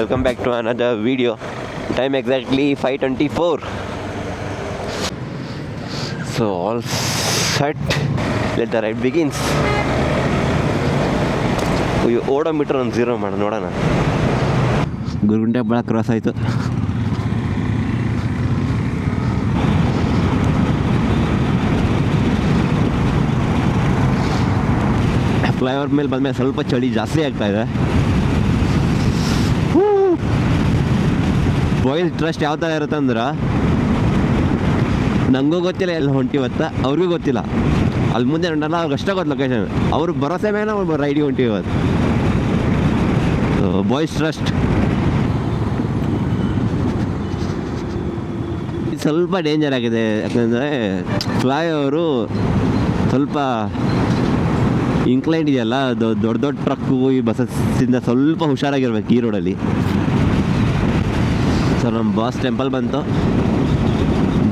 welcome back to another video. Time exactly 5:24. So all set, let the ride begins. Odometer ಒಂದು 0 ಮಾಡೋಣ ನೋಡೋಣ. Gurugunte ಹಬ್ಬಳ cross ಆಯಿತು. Flyover ಮೇಲೆ ಬಂದಮೇಲೆ ಸ್ವಲ್ಪ ಚಳಿ ಜಾಸ್ತಿ ಆಗ್ತಾಯಿದೆ. ಬಾಯ್ಸ್ ಟ್ರಸ್ಟ್ ಯಾವ ಥರ ಇರುತ್ತೆ ಅಂದ್ರೆ, ನನಗೂ ಗೊತ್ತಿಲ್ಲ ಎಲ್ಲ ಹೊಂಟಿವತ್ತ, ಅವ್ರಿಗೂ ಗೊತ್ತಿಲ್ಲ. ಅಲ್ಲಿ ಮುಂದೆ ಉಂಟಲ್ಲ ಅವ್ರಿಗೆ ಅಷ್ಟೇ ಗೊತ್ತು ಲೊಕೇಶನ್. ಅವರು ಭರೋಸೆ ಮೇಲೆ ನಾವು ರೈಡಿಗೆ ಹೊಂಟಿವತ್ತು. ಬಾಯ್ಸ್ ಟ್ರಸ್ಟ್ ಇದು ಸ್ವಲ್ಪ ಡೇಂಜರ್ ಆಗಿದೆ. ಯಾಕಂದರೆ ಫ್ಲೈಓವರು ಸ್ವಲ್ಪ ಇನ್ಕ್ಲೈಂಡ್ ಇದೆಯಲ್ಲ, ಅದು ದೊಡ್ಡ ದೊಡ್ಡ ಟ್ರಕ್ಕು ಈ ಬಸ್ಸಸ್ಸಿಂದ ಸ್ವಲ್ಪ ಹುಷಾರಾಗಿರ್ಬೇಕು ಈ ರೋಡಲ್ಲಿ. ಸೊ ನಮ್ಮ ಬಾಸ್ ಟೆಂಪಲ್ ಬಂತು.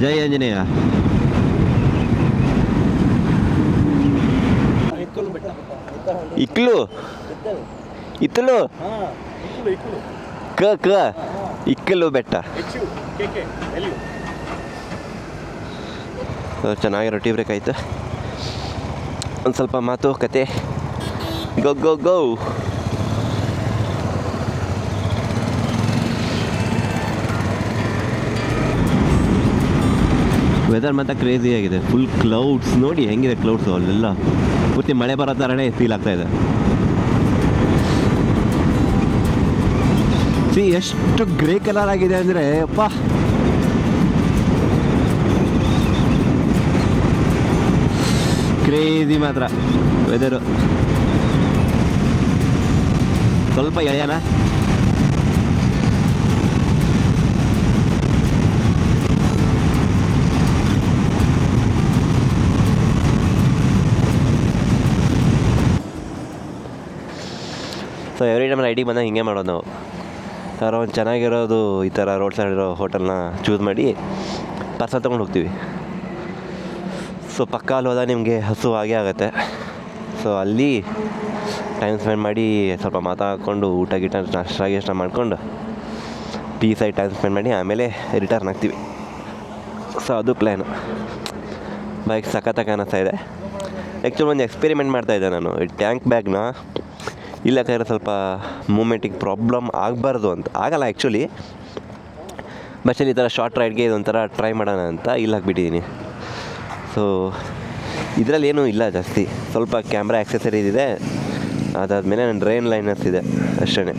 ಜೈ ಆಂಜನೇಯ. ಇಕ್ಲು ಇತ್ತಲು ಕ ಇಕ್ಕಲು ಬೆಟ್ಟ. ಚೆನ್ನಾಗಿರೋ ಟೀ ಬ್ರೇಕ್ ಆಯಿತು. ಒಂದು ಸ್ವಲ್ಪ ಮಾತು ಕತೆ. ಗೋ ಗೋ ಗೋ. ವೆದರ್ ಮಾತ್ರ ಕ್ರೇಜಿ ಆಗಿದೆ. ಫುಲ್ ಕ್ಲೌಡ್ಸ್ ನೋಡಿ ಹೆಂಗಿದೆ ಕ್ಲೌಡ್ಸು. ಅಲ್ಲೆಲ್ಲ ಪೂರ್ತಿ ಮಳೆ ಬರೋ ಥರನೇ ಫೀಲ್ ಆಗ್ತಾಯಿದೆ. ಎಷ್ಟು ಗ್ರೇ ಕಲರ್ ಆಗಿದೆ ಅಂದರೆ ಅಪ್ಪ, ಕ್ರೇಜಿ ಮಾತ್ರ ವೆದರು. ಸ್ವಲ್ಪ ಎಳೆಯೋಣ. ಸೊ ಎವ್ರಿ ಟೈಮ್ ರೈಡಿಗೆ ಬಂದಾಗ ಹಿಂಗೆ ಮಾಡೋದು ನಾವು. ಯಾರೋ ಒಂದು ಚೆನ್ನಾಗಿರೋದು ಈ ಥರ ರೋಡ್ ಸೈಡ್ ಇರೋ ಹೋಟೆಲ್ನ ಚೂಸ್ ಮಾಡಿ ಪಾರ್ಸಲ್ ತೊಗೊಂಡು ಹೋಗ್ತೀವಿ. ಸೊ ಪಕ್ಕ ಅಲ್ಲಿ ಹೋದಾಗ ನಿಮಗೆ ಹಸು ಆಗೇ ಆಗುತ್ತೆ. ಸೊ ಅಲ್ಲಿ ಟೈಮ್ ಸ್ಪೆಂಡ್ ಮಾಡಿ ಸ್ವಲ್ಪ ಮಾತಾಡ್ಕೊಂಡು ಊಟ ಗೀಟ ನಾಷ್ಟ ಮಾಡ್ಕೊಂಡು ಪೀಸಾಗಿ ಟೈಮ್ ಸ್ಪೆಂಡ್ ಮಾಡಿ ಆಮೇಲೆ ರಿಟರ್ನ್ ಆಗ್ತೀವಿ. ಸೊ ಅದು ಪ್ಲ್ಯಾನು. ಬೈಕ್ ಸಖತ್ತಾಗಿ ಕಾಣಿಸ್ತಾ ಇದೆ. ಆ್ಯಕ್ಚುಲಿ ಒಂದು ಎಕ್ಸ್ಪೆರಿಮೆಂಟ್ ಮಾಡ್ತಾಯಿದ್ದೆ ನಾನು. ಈ ಟ್ಯಾಂಕ್ ಬ್ಯಾಗ್ನ ಇಲ್ಲ ಕೈರೆ ಸ್ವಲ್ಪ ಮೂಮೆಂಟಿಗೆ ಪ್ರಾಬ್ಲಮ್ ಆಗಬಾರ್ದು ಅಂತ. ಆಗಲ್ಲ ಆ್ಯಕ್ಚುಲಿ, ಬಸ್ಸಲ್ಲಿ ಈ ಥರ ಶಾರ್ಟ್ ರೈಡ್ಗೆ ಇದೊಂಥರ ಟ್ರೈ ಮಾಡೋಣ ಅಂತ ಇಲ್ಲಿ ಹಾಕ್ಬಿಟ್ಟಿದ್ದೀನಿ. ಸೊ ಇದರಲ್ಲಿ ಏನೂ ಇಲ್ಲ ಜಾಸ್ತಿ. ಸ್ವಲ್ಪ ಕ್ಯಾಮ್ರಾ ಆಕ್ಸೆಸರೀಸ್ ಇದೆ, ಅದಾದಮೇಲೆ ನನ್ನ ಡ್ರೈನ್ ಲೈನರ್ಸ್ ಇದೆ ಅಷ್ಟೇ.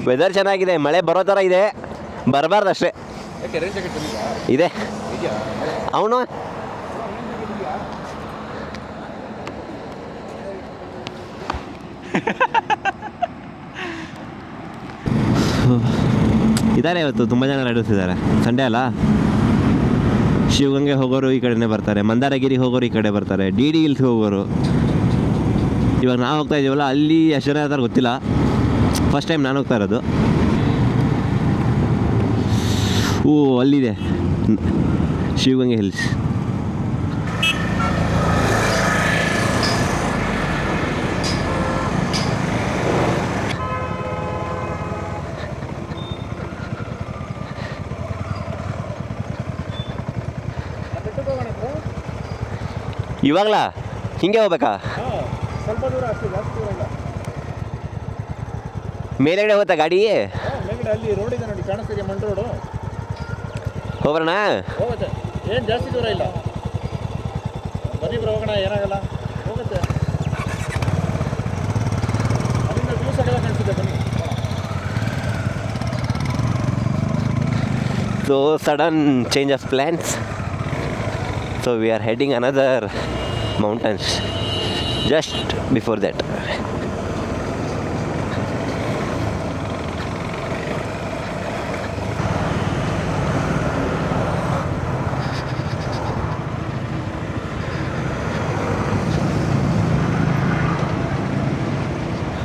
ವೆದರ್ ಚೆನ್ನಾಗಿದೆ, ಮಳೆ ಬರೋ ಥರ ಇದೆ, ಬರಬಾರ್ದು ಅಷ್ಟೇ ಇದೆ. ಅವನು ಇದ್ದಾರೆ ಇವತ್ತು ತುಂಬ ಜನ ರೈಡರ್ಸ್ ಇದ್ದಾರೆ. ಸಂಡೇ ಅಲ್ಲ. ಶಿವಗಂಗೆ ಹೋಗೋರು ಈ ಕಡೆನೇ ಬರ್ತಾರೆ, ಮಂದಾರಗಿರಿ ಹೋಗೋರು ಈ ಕಡೆ ಬರ್ತಾರೆ, ಡಿ ಡಿ ಹಿಲ್ಸ್ಗೆ ಹೋಗೋರು. ಇವಾಗ ನಾವು ಹೋಗ್ತಾ ಇದ್ದೀವಲ್ಲ, ಅಲ್ಲಿ ಎಷ್ಟು ಜನ ಇರ್ತಾರೆ ಗೊತ್ತಿಲ್ಲ. ಫಸ್ಟ್ ಟೈಮ್ ನಾನು ಹೋಗ್ತಾ ಇರೋದು. ಅಲ್ಲಿದೆ ಶಿವಗಂಗೆ ಹಿಲ್ಸ್. ಇವಾಗಲಾ ಹಿಂಗೆ ಹೋಗ್ಬೇಕಾ? ಸ್ವಲ್ಪ ದೂರ ಅಷ್ಟೇ, ಜಾಸ್ತಿ ದೂರ ಇಲ್ಲ. ಮೇಲೆಗಡೆ ಹೋಗುತ್ತಾ ಗಾಡಿ? ಮೇಲ್ಗಡೆ ಅಲ್ಲಿ ರೋಡ್ ಇದೆ ನೋಡಿ, ಕಾಣಿಸ್ತಿದೆ, ಮಂಡ್ ರೋಡು. ಹೋಗೋಣ? ಹೋಗುತ್ತೆ, ಏನು ಜಾಸ್ತಿ ದೂರ ಇಲ್ಲ. ಬನ್ನಿ ಬ್ರೋ, ಹೋಗೋಣ, ಏನಾಗಲ್ಲ, ಹೋಗುತ್ತೆ. ಅಲ್ಲಿಂದ ವ್ಯೂ ಸಡಲ ಕಾಣಿಸುತ್ತೆ, ಬನ್ನಿ. So sudden change of plans. So we are heading another mountains just before that.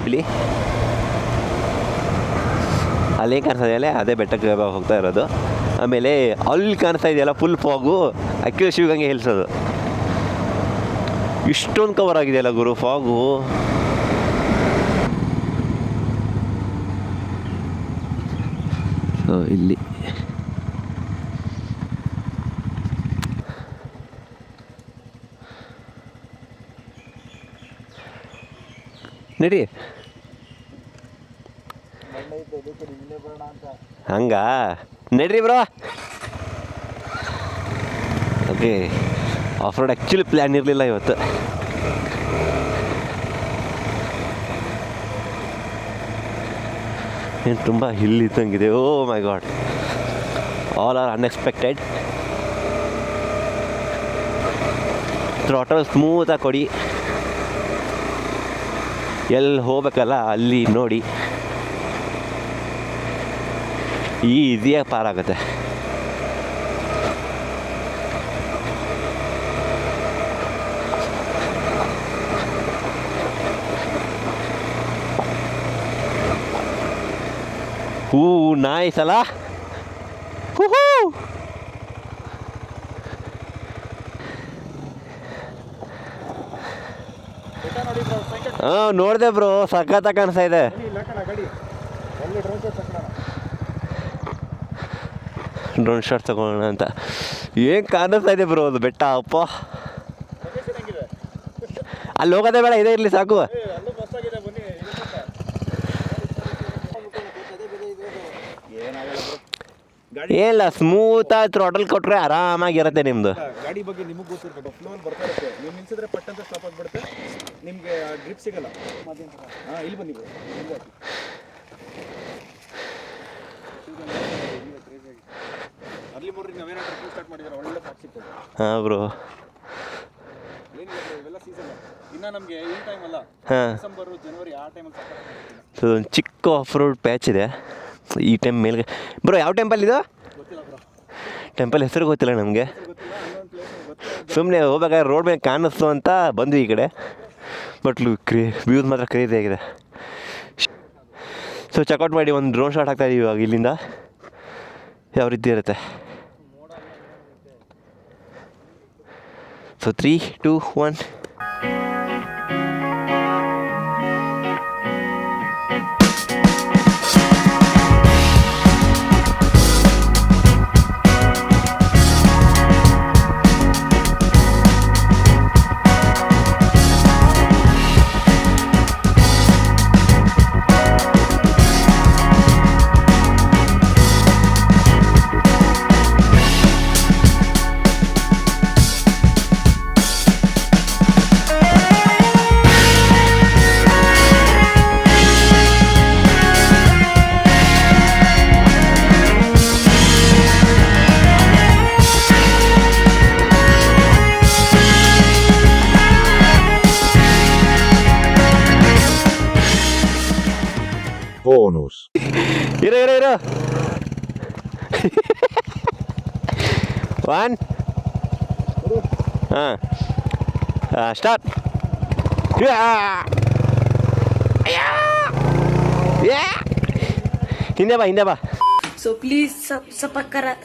ಇಲ್ಲಿ ಅಲ್ಲೇ ಕಾಣಿಸ್ತಾ ಇದೆಯಲ್ಲ, ಅದೇ ಬೆಟ್ಟಕ್ಕೆ ಹೋಗ್ತಾ ಇರೋದು. ಆಮೇಲೆ ಅಲ್ಲಿ ಕಾಣಿಸ್ತಾ ಇದೆಯಲ್ಲ full fog, actually Shivagange hills ಅದು. ಇಷ್ಟೊಂದು ಕವರ್ ಆಗಿದೆಯಲ್ಲ ಗುರು ಫಾಗು. ಇಲ್ಲಿ ನಡಿ. ಹಂಗ ನಡ್ರಿ bro. Okay, off road actually plan ಇರಲಿಲ್ಲ ಇವತ್ತು. ಏನು ತುಂಬ ಹಿಲ್ ಇದ್ದಂಗಿದೆ. Oh my god, all are unexpected. Throttle ಸ್ಮೂತಾಗಿ ಕೊಡಿ, ಎಲ್ಲಿ ಹೋಗ್ಬೇಕಲ್ಲ ಅಲ್ಲಿ ನೋಡಿ ಈಸಿಯಾಗಿ ಪಾರಾಗುತ್ತೆ. ನೈಸ್ ಅಲ್ಲ. ಹಾಂ ನೋಡಿದೆ ಬ್ರೋ, ಸಖತ್ತ ಕಾಣಿಸ್ತಾ ಇದೆ. ಡ್ರೋನ್ ಶಾಟ್ ತಗೊಳ್ಳೋಣ ಅಂತ. ಏನು ಕಾಣಿಸ್ತಾ ಇದೆ ಬ್ರೋ ಅದು ಬೆಟ್ಟ. ಅಪ್ಪ ಅಲ್ಲಿ ಹೋಗೋದೇ ಬೇಡ, ಇದೇ ಇರಲಿ ಸಾಕು. ಏನಿಲ್ಲ, ಸ್ಮೂತಾಗಿ ಥ್ರಾಟಲ್ ಕೊಟ್ಟರೆ ಆರಾಮಾಗಿರುತ್ತೆ ನಿಮ್ಮದು. ಗಾಡಿ ಬಗ್ಗೆ ನಿಮಗೆ ಗೊತ್ತಿರ್ತದೆ, ಫ್ಲೋರ್ ಬರ್ತಾ ಇರುತ್ತೆ. ನೀವು ನಿಲ್ಸಿದ್ರೆ ಪಟ್ ಅಂತ ಸ್ಟಾಪ್ ಆಗಿಬಿಡುತ್ತೆ, ನಿಮಗೆ ಗ್ರಿಪ್ ಸಿಗಲ್ಲ. ಹಾಂ, ಇಲ್ಲಿ ಬನ್ನಿ ಅಲ್ಲಿ ನೋಡ್ರಿ, ನಾವೇನೋ ಟ್ರೆಕ್ಕಿಂಗ್ ಸ್ಟಾರ್ಟ್ ಮಾಡಿದ್ರೆ ಒಳ್ಳೆ ಫ್ಯಾಕ್ಟ್ ಸಿಗ್ತದೆ. ಹಾಂ ಬ್ರೋ, ಏನಿಲ್ಲ ಇವೆಲ್ಲ ಸೀಸನ್. ಇನ್ನು ನಮಗೆ ಈ ಟೈಮ್ ಅಲ್ಲ, ಡಿಸೆಂಬರು ಜನವರಿ ಆ ಟೈಮಲ್ಲಿ ಸೊ ಒಂದು ಚಿಕ್ಕ ಆಫ್ ರೋಡ್ ಪ್ಯಾಚ್ ಇದೆ ಈ ಟೈಮ್ ಮೇಲೆ. ಬ್ರೋ ಯಾವ ಟೆಂಪಲ್ ಇದು? ಗೊತ್ತಿಲ್ಲ ಬ್ರೋ, ಟೆಂಪಲ್ ಹೆಸರು ಗೊತ್ತಿಲ್ಲ ನಮಗೆ. ಸುಮ್ಮನೆ ಹೋಗ್ಬೇಕಾದ್ರೆ ರೋಡ್ ಮೇಲೆ ಕಾಣಿಸ್ತು ಅಂತ ಬಂದ್ವಿ ಈ ಕಡೆ. ಬಟ್ ವ್ಯೂಸ್ ಮಾತ್ರ ಕ್ರೇಜಿ ಆಗಿದೆ. ಸೊ ಚೆಕ್ಔಟ್ ಮಾಡಿ ಒಂದು ಡ್ರೋನ್ ಶಾಟ್ ಹಾಕ್ತಾಯಿದ್ದೀವಿ ಇವಾಗ ಇಲ್ಲಿಂದ. ಯಾವ ರೀತಿ ಇರುತ್ತೆ. ಸೊ 3, 2, 1. Bonus. ಇರೋ 1. ಹಾಂ, ಸ್ಟಾರ್ಟ್. ಹಿಂದೆ ಬಾ. So please subscribe,